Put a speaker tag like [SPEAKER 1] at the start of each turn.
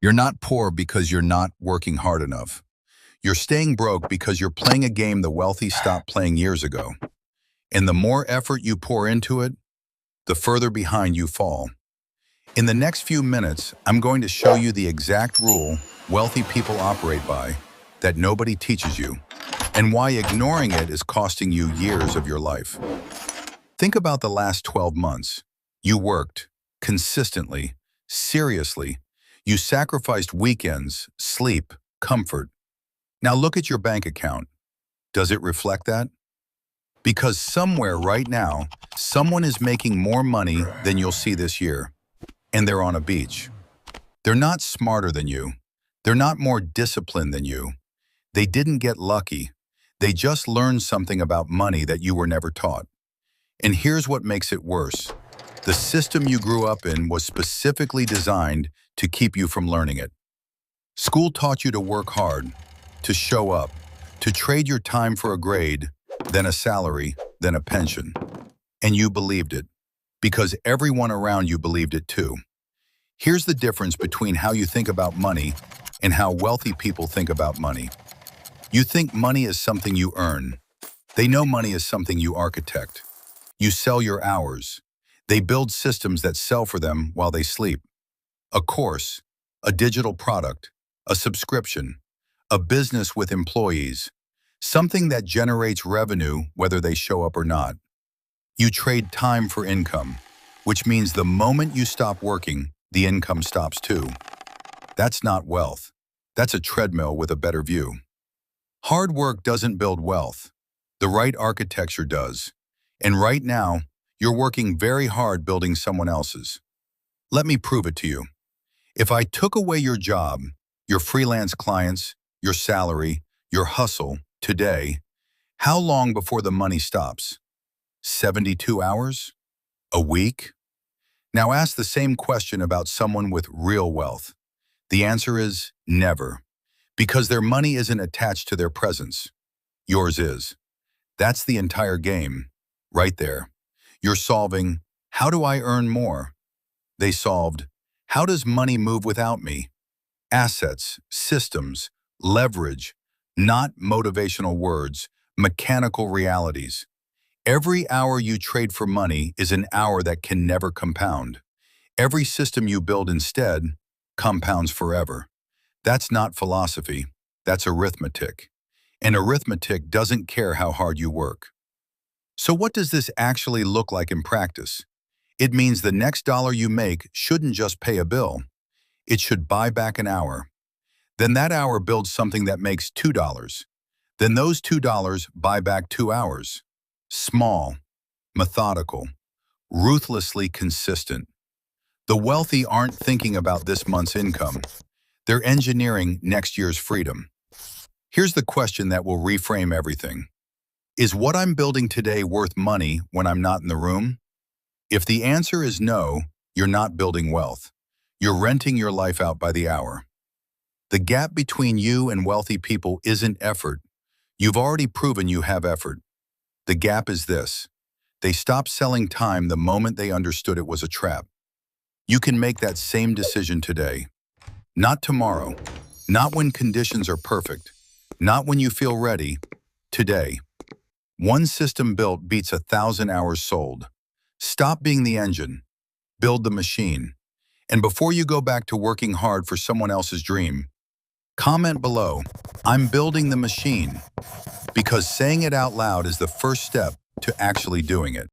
[SPEAKER 1] You're not poor because you're not working hard enough. You're staying broke because you're playing a game the wealthy stopped playing years ago. And the more effort you pour into it, the further behind you fall. In the next few minutes, I'm going to show you the exact rule wealthy people operate by that nobody teaches you, and why ignoring it is costing you years of your life. Think about the last 12 months. You worked consistently, seriously. You sacrificed weekends, sleep, comfort. Now look at your bank account. Does it reflect that? Because somewhere right now, someone is making more money than you'll see this year, and they're on a beach. They're not smarter than you. They're not more disciplined than you. They didn't get lucky. They just learned something about money that you were never taught. And here's what makes it worse. The system you grew up in was specifically designed to keep you from learning it. School taught you to work hard, to show up, to trade your time for a grade, then a salary, then a pension. And you believed it, because everyone around you believed it too. Here's the difference between how you think about money and how wealthy people think about money. You think money is something you earn. They know money is something you architect. You sell your hours. They build systems that sell for them while they sleep. A course, a digital product, a subscription, a business with employees, something that generates revenue whether they show up or not. You trade time for income, which means the moment you stop working, the income stops too. That's not wealth. That's a treadmill with a better view. Hard work doesn't build wealth. The right architecture does. And right now, you're working very hard building someone else's. Let me prove it to you. If I took away your job, your freelance clients, your salary, your hustle, today, how long before the money stops? 72 hours? A week? Now ask the same question about someone with real wealth. The answer is never, because their money isn't attached to their presence. Yours is. That's the entire game, right there. You're solving, how do I earn more? They solved, how does money move without me? Assets, systems, leverage, not motivational words, mechanical realities. Every hour you trade for money is an hour that can never compound. Every system you build instead compounds forever. That's not philosophy, that's arithmetic. And arithmetic doesn't care how hard you work. So what does this actually look like in practice? It means the next dollar you make shouldn't just pay a bill. It should buy back an hour. Then that hour builds something that makes $2. Then those $2 buy back 2 hours. Small, methodical, ruthlessly consistent. The wealthy aren't thinking about this month's income. They're engineering next year's freedom. Here's the question that will reframe everything. Is what I'm building today worth money when I'm not in the room? If the answer is no, you're not building wealth. You're renting your life out by the hour. The gap between you and wealthy people isn't effort. You've already proven you have effort. The gap is this. They stopped selling time the moment they understood it was a trap. You can make that same decision today. Not tomorrow. Not when conditions are perfect. Not when you feel ready. Today. One system built beats 1,000 hours sold. Stop being the engine. Build the machine. And before you go back to working hard for someone else's dream, comment below, I'm building the machine, because saying it out loud is the first step to actually doing it.